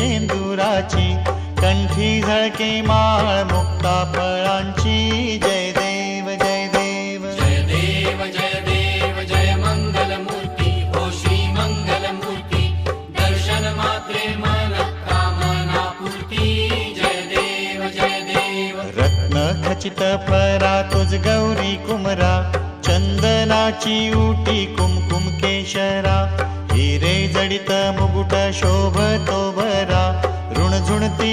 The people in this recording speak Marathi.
शेंदुराची, कंठी झळके माळ मुक्ता फळांची. जय देव जय देव जय देव जय देव जय मंगल मूर्ती ओ श्री मंगल मूर्ती. दर्शन मात्रे मन कामना पूर्ती. जय देव जय देव. रत्न खचित फरा तुझ गौरी कुमरा, चंदनाची उटी कुमकुम केशरा. हिरे जडित मुकुट शोभतो बरा, ऋण झुणती